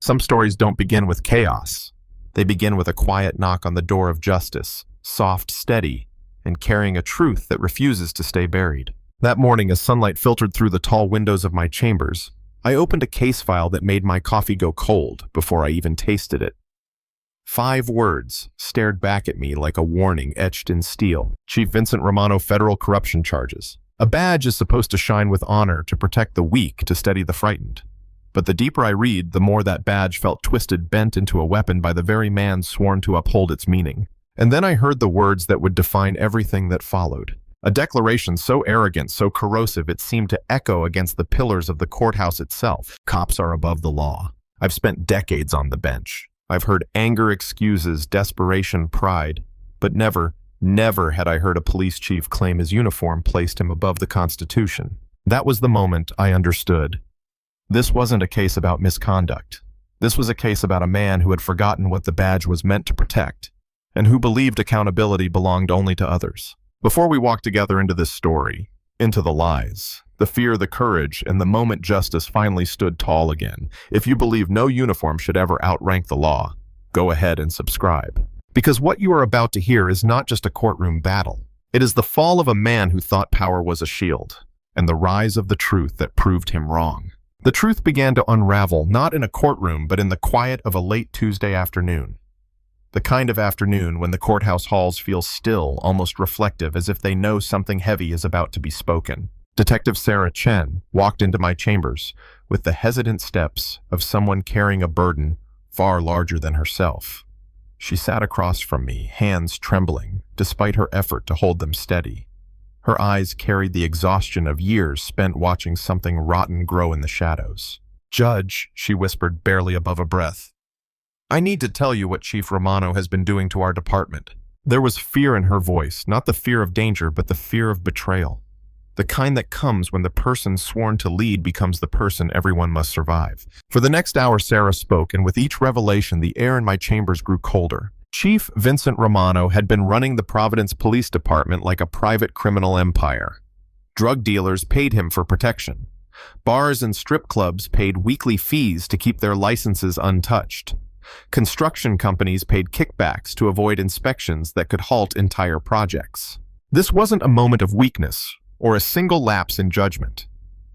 Some stories don't begin with chaos. They begin with a quiet knock on the door of justice, soft, steady, and carrying a truth that refuses to stay buried. That morning, as sunlight filtered through the tall windows of my chambers, I opened a case file that made my coffee go cold before I even tasted it. 5 words stared back at me like a warning etched in steel. Chief Vincent Romano, federal corruption charges. A badge is supposed to shine with honor to protect the weak, to steady the frightened. But the deeper I read, the more that badge felt twisted, bent into a weapon by the very man sworn to uphold its meaning. And then I heard the words that would define everything that followed. A declaration so arrogant, so corrosive, it seemed to echo against the pillars of the courthouse itself. Cops are above the law. I've spent decades on the bench. I've heard anger, excuses, desperation, pride, but never had I heard a police chief claim his uniform placed him above the Constitution. That was the moment I understood. This wasn't a case about misconduct. This was a case about a man who had forgotten what the badge was meant to protect, and who believed accountability belonged only to others. Before we walk together into this story, into the lies, the fear, the courage, and the moment justice finally stood tall again, if you believe no uniform should ever outrank the law, go ahead and subscribe. Because what you are about to hear is not just a courtroom battle. It is the fall of a man who thought power was a shield, and the rise of the truth that proved him wrong. The truth began to unravel, not in a courtroom, but in the quiet of a late Tuesday afternoon. The kind of afternoon when the courthouse halls feel still, almost reflective, as if they know something heavy is about to be spoken. Detective Sarah Chen walked into my chambers with the hesitant steps of someone carrying a burden far larger than herself. She sat across from me, hands trembling, despite her effort to hold them steady. Her eyes carried the exhaustion of years spent watching something rotten grow in the shadows. "Judge," she whispered barely above a breath, "I need to tell you what Chief Romano has been doing to our department." There was fear in her voice, not the fear of danger, but the fear of betrayal. The kind that comes when the person sworn to lead becomes the person everyone must survive. For the next hour, Sarah spoke, and with each revelation, the air in my chambers grew colder. Chief Vincent Romano had been running the Providence Police Department like a private criminal empire. Drug dealers paid him for protection. Bars and strip clubs paid weekly fees to keep their licenses untouched. Construction companies paid kickbacks to avoid inspections that could halt entire projects. This wasn't a moment of weakness or a single lapse in judgment.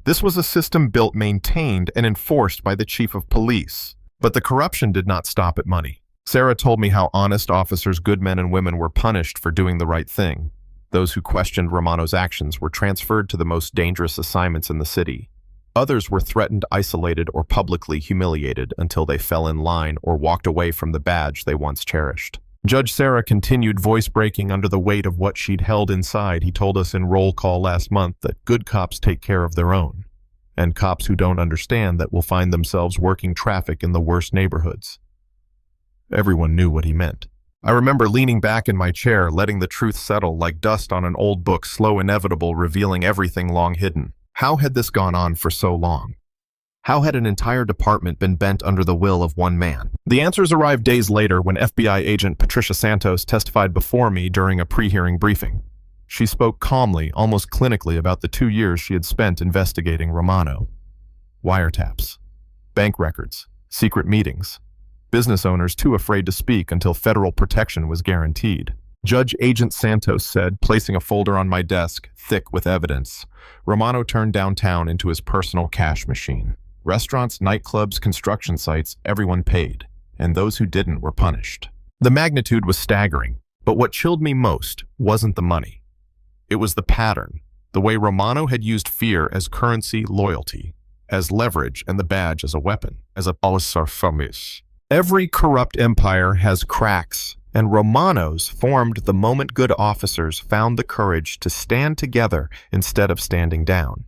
This was a system built, maintained, and enforced by the chief of police. But the corruption did not stop at money. Sarah told me how honest officers, good men and women, were punished for doing the right thing. Those who questioned Romano's actions were transferred to the most dangerous assignments in the city. Others were threatened, isolated, or publicly humiliated until they fell in line or walked away from the badge they once cherished. Judge Sarah continued, voice breaking under the weight of what she'd held inside. He told us in roll call last month that good cops take care of their own, and cops who don't understand that will find themselves working traffic in the worst neighborhoods. Everyone knew what he meant. I remember leaning back in my chair, letting the truth settle like dust on an old book, slow, inevitable, revealing everything long hidden. How had this gone on for so long? How had an entire department been bent under the will of one man? The answers arrived days later when FBI agent Patricia Santos testified before me during a pre-hearing briefing. She spoke calmly, almost clinically, about the 2 years she had spent investigating Romano. Wiretaps, bank records, secret meetings, business owners too afraid to speak until federal protection was guaranteed. Judge Agent Santos said, placing a folder on my desk, thick with evidence, Romano turned downtown into his personal cash machine. Restaurants, nightclubs, construction sites, everyone paid, and those who didn't were punished. The magnitude was staggering, but what chilled me most wasn't the money. It was the pattern, the way Romano had used fear as currency, loyalty as leverage, and the badge as a weapon, as a police. Every corrupt empire has cracks, and Romano's formed the moment good officers found the courage to stand together instead of standing down.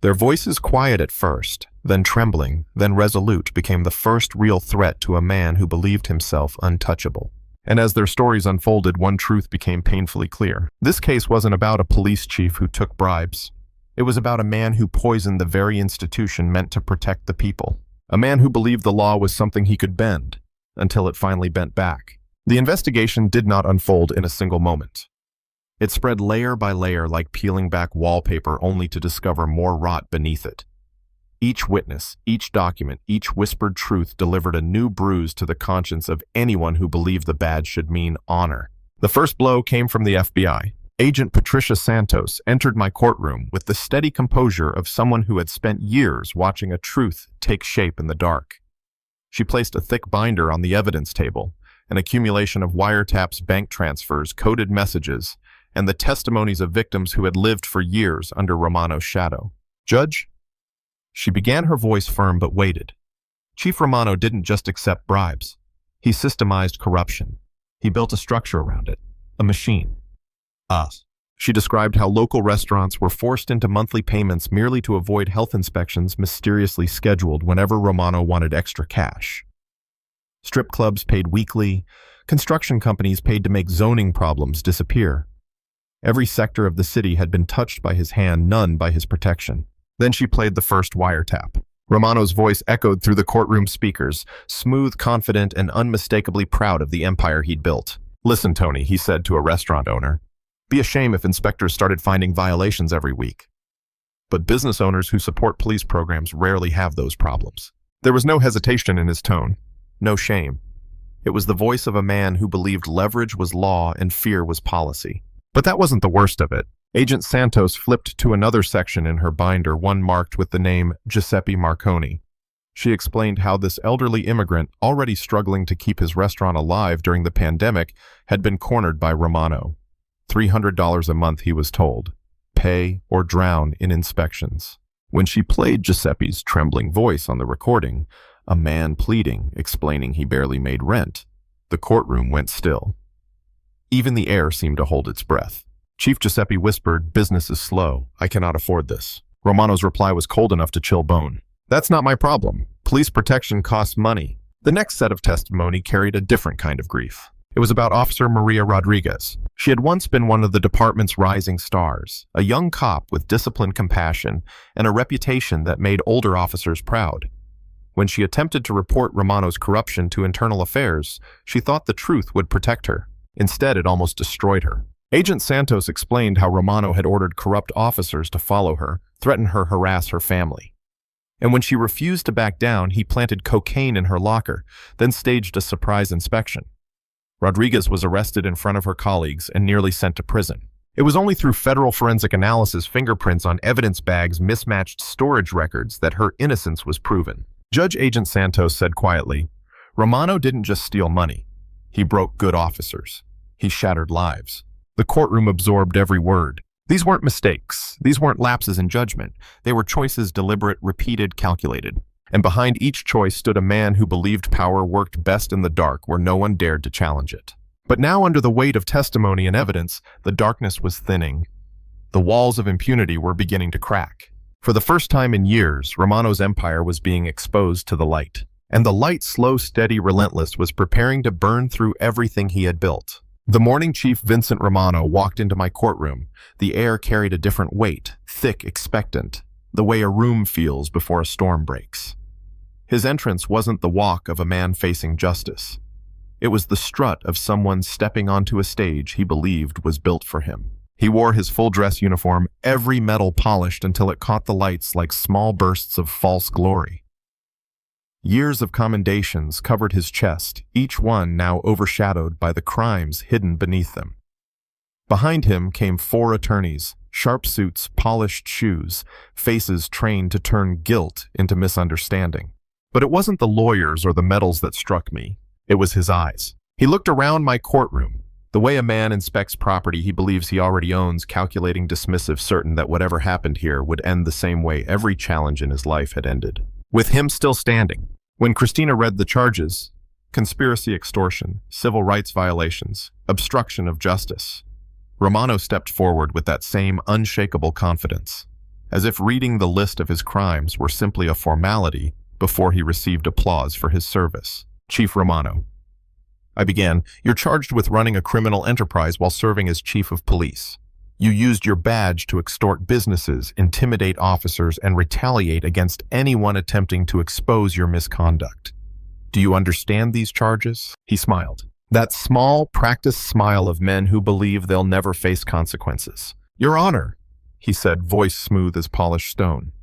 Their voices, quiet at first, then trembling, then resolute, became the first real threat to a man who believed himself untouchable. And as their stories unfolded, one truth became painfully clear. This case wasn't about a police chief who took bribes. It was about a man who poisoned the very institution meant to protect the people. A man who believed the law was something he could bend, until it finally bent back. The investigation did not unfold in a single moment. It spread layer by layer like peeling back wallpaper, only to discover more rot beneath it. Each witness, each document, each whispered truth delivered a new bruise to the conscience of anyone who believed the badge should mean honor. The first blow came from the FBI. Agent Patricia Santos entered my courtroom with the steady composure of someone who had spent years watching a truth take shape in the dark. She placed a thick binder on the evidence table, an accumulation of wiretaps, bank transfers, coded messages, and the testimonies of victims who had lived for years under Romano's shadow. "Judge?" She began, her voice firm but waited. Chief Romano didn't just accept bribes. He systemized corruption. He built a structure around it, a machine. Us. She described how local restaurants were forced into monthly payments merely to avoid health inspections mysteriously scheduled whenever Romano wanted extra cash. Strip clubs paid weekly. Construction companies paid to make zoning problems disappear. Every sector of the city had been touched by his hand, none by his protection. Then she played the first wiretap. Romano's voice echoed through the courtroom speakers, smooth, confident, and unmistakably proud of the empire he'd built. "Listen, Tony," he said to a restaurant owner. "Be a shame if inspectors started finding violations every week. But business owners who support police programs rarely have those problems." There was no hesitation in his tone, no shame. It was the voice of a man who believed leverage was law and fear was policy. But that wasn't the worst of it. Agent Santos flipped to another section in her binder, one marked with the name Giuseppe Marconi. She explained how this elderly immigrant, already struggling to keep his restaurant alive during the pandemic, had been cornered by Romano. $300 a month, he was told. Pay or drown in inspections. When she played Giuseppe's trembling voice on the recording, a man pleading, explaining he barely made rent, the courtroom went still. Even the air seemed to hold its breath. Chief Giuseppe whispered, "Business is slow. I cannot afford this." Romano's reply was cold enough to chill bone. "That's not my problem. Police protection costs money." The next set of testimony carried a different kind of grief. It was about Officer Maria Rodriguez. She had once been one of the department's rising stars, a young cop with disciplined compassion and a reputation that made older officers proud. When she attempted to report Romano's corruption to internal affairs, she thought the truth would protect her. Instead, it almost destroyed her. Agent Santos explained how Romano had ordered corrupt officers to follow her, threaten her, harass her family. And when she refused to back down, he planted cocaine in her locker, then staged a surprise inspection. Rodriguez was arrested in front of her colleagues and nearly sent to prison. It was only through federal forensic analysis, fingerprints on evidence bags, mismatched storage records that her innocence was proven. Judge Agent Santos said quietly, "Romano didn't just steal money. He broke good officers. He shattered lives." The courtroom absorbed every word. These weren't mistakes. These weren't lapses in judgment. They were choices, deliberate, repeated, calculated. And behind each choice stood a man who believed power worked best in the dark where no one dared to challenge it. But now, under the weight of testimony and evidence, the darkness was thinning. The walls of impunity were beginning to crack. For the first time in years, Romano's empire was being exposed to the light. And the light, slow, steady, relentless, was preparing to burn through everything he had built. The morning Chief Vincent Romano walked into my courtroom. The air carried a different weight, thick, expectant, the way a room feels before a storm breaks. His entrance wasn't the walk of a man facing justice. It was the strut of someone stepping onto a stage he believed was built for him. He wore his full-dress uniform, every metal polished until it caught the lights like small bursts of false glory. Years of commendations covered his chest, each one now overshadowed by the crimes hidden beneath them. Behind him came 4 attorneys, sharp suits, polished shoes, faces trained to turn guilt into misunderstanding. But it wasn't the lawyers or the medals that struck me. It was his eyes. He looked around my courtroom, the way a man inspects property he believes he already owns, calculating, dismissive, certain that whatever happened here would end the same way every challenge in his life had ended. With him still standing. When Christina read the charges, conspiracy, extortion, civil rights violations, obstruction of justice, Romano stepped forward with that same unshakable confidence, as if reading the list of his crimes were simply a formality before he received applause for his service. "Chief Romano," I began, "you're charged with running a criminal enterprise while serving as chief of police. You used your badge to extort businesses, intimidate officers, and retaliate against anyone attempting to expose your misconduct. Do you understand these charges?" He smiled. That small, practiced smile of men who believe they'll never face consequences. "Your Honor," he said, voice smooth as polished stone.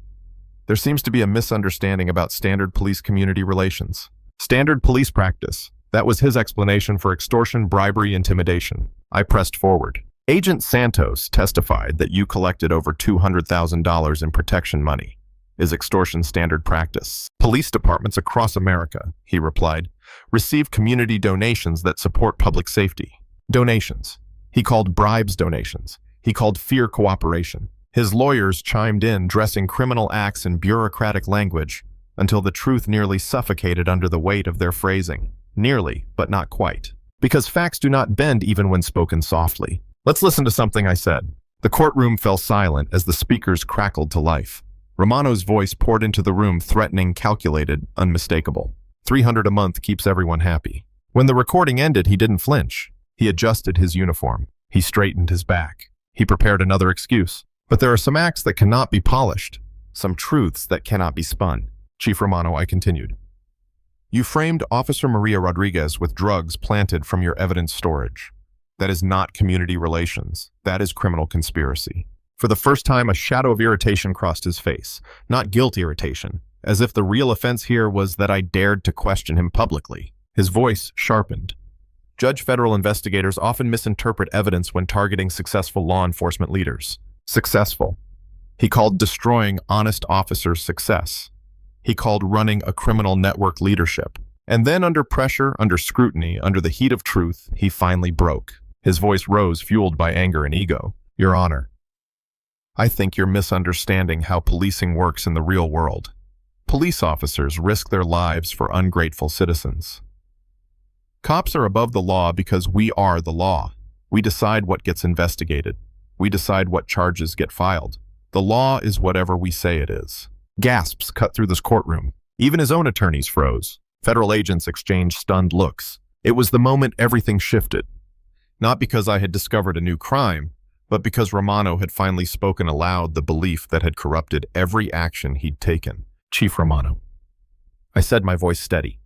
There seems to be a misunderstanding about standard police-community relations. Standard police practice. That was his explanation for extortion, bribery, intimidation. I pressed forward. Agent Santos testified that you collected over $200,000 in protection money. Is extortion standard practice? Police departments across America, he replied, receive community donations that support public safety. Donations. He called bribes donations. He called fear cooperation. His lawyers chimed in, dressing criminal acts in bureaucratic language, until the truth nearly suffocated under the weight of their phrasing. Nearly, but not quite. Because facts do not bend even when spoken softly. Let's listen to something I said. The courtroom fell silent as the speakers crackled to life. Romano's voice poured into the room, threatening, calculated, unmistakable. $300 a month keeps everyone happy. When the recording ended, he didn't flinch. He adjusted his uniform. He straightened his back. He prepared another excuse. But there are some acts that cannot be polished, some truths that cannot be spun. Chief Romano, I continued. You framed Officer Maria Rodriguez with drugs planted from your evidence storage. That is not community relations. That is criminal conspiracy. For the first time, a shadow of irritation crossed his face. Not guilt irritation, as if the real offense here was that I dared to question him publicly. His voice sharpened. Judge federal investigators often misinterpret evidence when targeting successful law enforcement leaders. Successful. He called destroying honest officers success. He called running a criminal network leadership. And then under pressure, under scrutiny, under the heat of truth, he finally broke. His voice rose, fueled by anger and ego. Your Honor, I think you're misunderstanding how policing works in the real world. Police officers risk their lives for ungrateful citizens. Cops are above the law because we are the law. We decide what gets investigated. We decide what charges get filed. The law is whatever we say it is. Gasps cut through this courtroom. Even his own attorneys froze. Federal agents exchanged stunned looks. It was the moment everything shifted. Not because I had discovered a new crime, but because Romano had finally spoken aloud the belief that had corrupted every action he'd taken. Chief Romano. I said, my voice steady.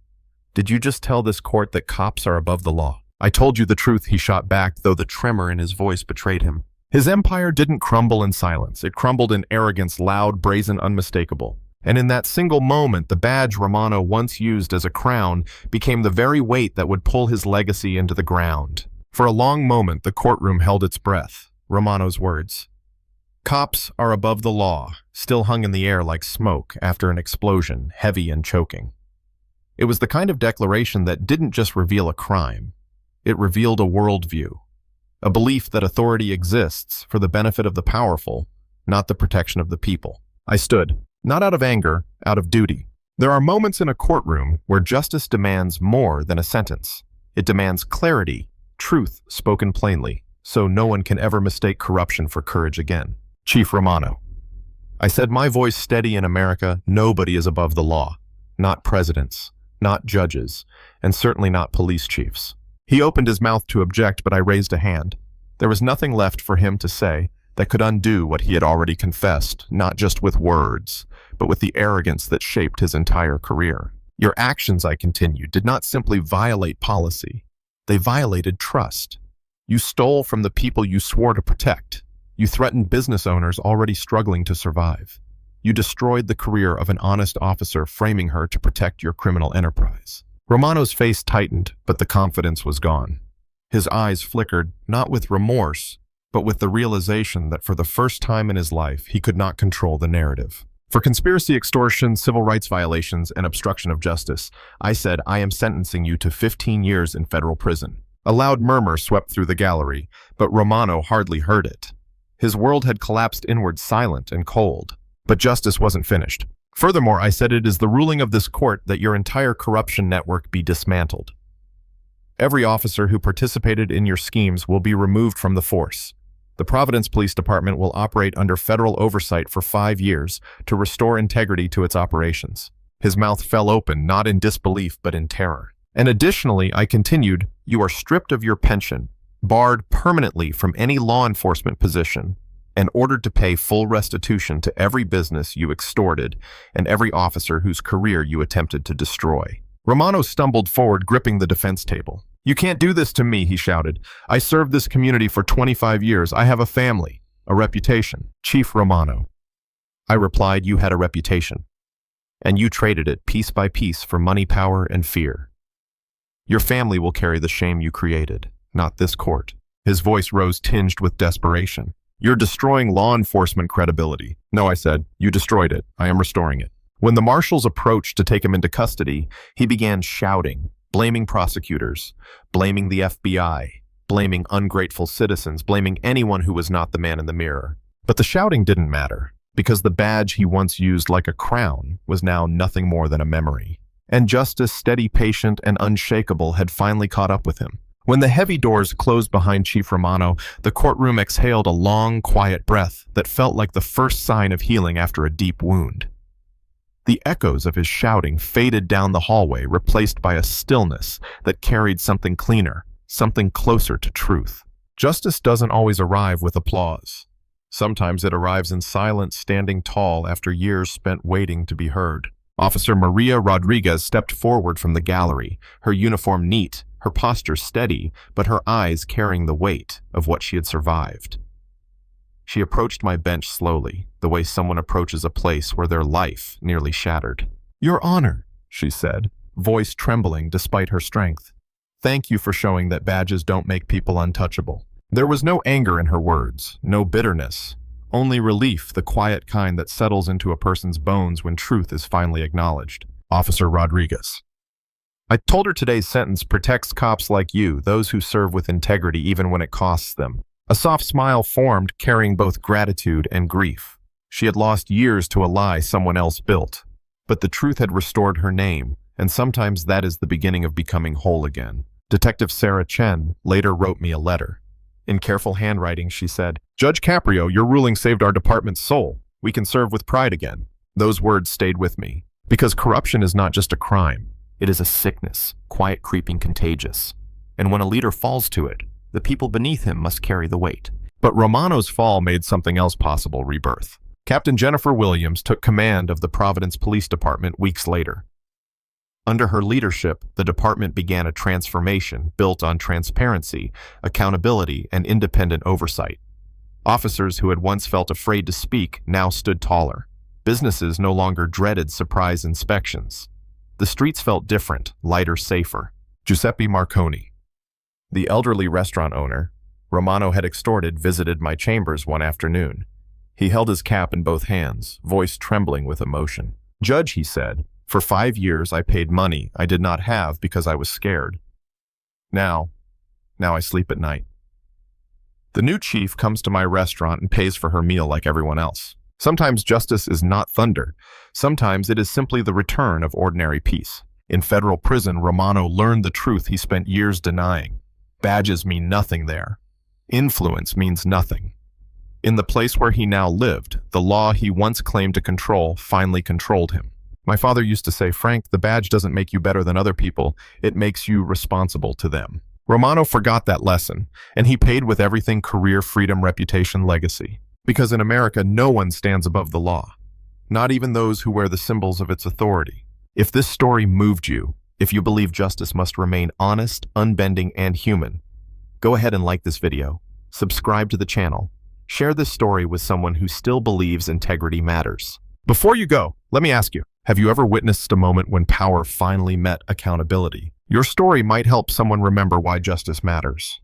Did you just tell this court that cops are above the law? I told you the truth, he shot back, though the tremor in his voice betrayed him. His empire didn't crumble in silence. It crumbled in arrogance, loud, brazen, unmistakable. And in that single moment, the badge Romano once used as a crown became the very weight that would pull his legacy into the ground. For a long moment, the courtroom held its breath. Romano's words. Cops are above the law, still hung in the air like smoke after an explosion, heavy and choking. It was the kind of declaration that didn't just reveal a crime. It revealed a worldview, a belief that authority exists for the benefit of the powerful, not the protection of the people. I stood, not out of anger, out of duty. There are moments in a courtroom where justice demands more than a sentence. It demands clarity, truth spoken plainly, so no one can ever mistake corruption for courage again. Chief Romano. I said, my voice steady in America, nobody is above the law. Not presidents, not judges, and certainly not police chiefs. He opened his mouth to object, but I raised a hand. There was nothing left for him to say that could undo what he had already confessed, not just with words, but with the arrogance that shaped his entire career. Your actions, I continued, did not simply violate policy. They violated trust. You stole from the people you swore to protect. You threatened business owners already struggling to survive. You destroyed the career of an honest officer, framing her to protect your criminal enterprise. Romano's face tightened, but the confidence was gone. His eyes flickered, not with remorse, but with the realization that for the first time in his life, he could not control the narrative. For conspiracy, extortion, civil rights violations, and obstruction of justice, I said, I am sentencing you to 15 years in federal prison. A loud murmur swept through the gallery, but Romano hardly heard it. His world had collapsed inward, silent and cold. But justice wasn't finished. Furthermore, I said, it is the ruling of this court that your entire corruption network be dismantled. Every officer who participated in your schemes will be removed from the force. The Providence Police Department will operate under federal oversight for 5 years to restore integrity to its operations. His mouth fell open, not in disbelief, but in terror. And additionally, I continued, you are stripped of your pension, barred permanently from any law enforcement position, and ordered to pay full restitution to every business you extorted and every officer whose career you attempted to destroy. Romano stumbled forward, gripping the defense table. You can't do this to me, he shouted. I served this community for 25 years. I have a family, a reputation. Chief Romano. I replied, you had a reputation, and you traded it piece by piece for money, power, and fear. Your family will carry the shame you created, not this court. His voice rose tinged with desperation. You're destroying law enforcement credibility. No, I said, you destroyed it. I am restoring it. When the marshals approached to take him into custody, he began shouting, blaming prosecutors, blaming the FBI, blaming ungrateful citizens, blaming anyone who was not the man in the mirror. But the shouting didn't matter, because the badge he once used like a crown was now nothing more than a memory. And justice, steady, patient, and unshakable, had finally caught up with him. When the heavy doors closed behind Chief Romano, the courtroom exhaled a long, quiet breath that felt like the first sign of healing after a deep wound. The echoes of his shouting faded down the hallway, replaced by a stillness that carried something cleaner, something closer to truth. Justice doesn't always arrive with applause. Sometimes it arrives in silence, standing tall after years spent waiting to be heard. Officer Maria Rodriguez stepped forward from the gallery, her uniform neat, her posture steady, but her eyes carrying the weight of what she had survived. She approached my bench slowly, the way someone approaches a place where their life nearly shattered. Your Honor, she said, voice trembling despite her strength. Thank you for showing that badges don't make people untouchable. There was no anger in her words, no bitterness, only relief, the quiet kind that settles into a person's bones when truth is finally acknowledged. Officer Rodriguez. I told her today's sentence protects cops like you, those who serve with integrity even when it costs them. A soft smile formed, carrying both gratitude and grief. She had lost years to a lie someone else built, but the truth had restored her name, and sometimes that is the beginning of becoming whole again. Detective Sarah Chen later wrote me a letter. In careful handwriting, she said, Judge Caprio, your ruling saved our department's soul. We can serve with pride again. Those words stayed with me, because corruption is not just a crime. It is a sickness, quiet, creeping, contagious. And when a leader falls to it, the people beneath him must carry the weight. But Romano's fall made something else possible, rebirth. Captain Jennifer Williams took command of the Providence Police Department weeks later. Under her leadership, the department began a transformation built on transparency, accountability, and independent oversight. Officers who had once felt afraid to speak now stood taller. Businesses no longer dreaded surprise inspections. The streets felt different, lighter, safer. Giuseppe Marconi, the elderly restaurant owner Romano had extorted, visited my chambers one afternoon. He held his cap in both hands, voice trembling with emotion. Judge, he said, for 5 years I paid money I did not have because I was scared. Now I sleep at night. The new chief comes to my restaurant and pays for her meal like everyone else. Sometimes justice is not thunder. Sometimes it is simply the return of ordinary peace. In federal prison, Romano learned the truth he spent years denying. Badges mean nothing there. Influence means nothing. In the place where he now lived, the law he once claimed to control finally controlled him. My father used to say, Frank, the badge doesn't make you better than other people. It makes you responsible to them. Romano forgot that lesson, and he paid with everything: career, freedom, reputation, legacy. Because in America, no one stands above the law, not even those who wear the symbols of its authority. If this story moved you, if you believe justice must remain honest, unbending, and human, go ahead and like this video, subscribe to the channel, share this story with someone who still believes integrity matters. Before you go, let me ask you, have you ever witnessed a moment when power finally met accountability? Your story might help someone remember why justice matters.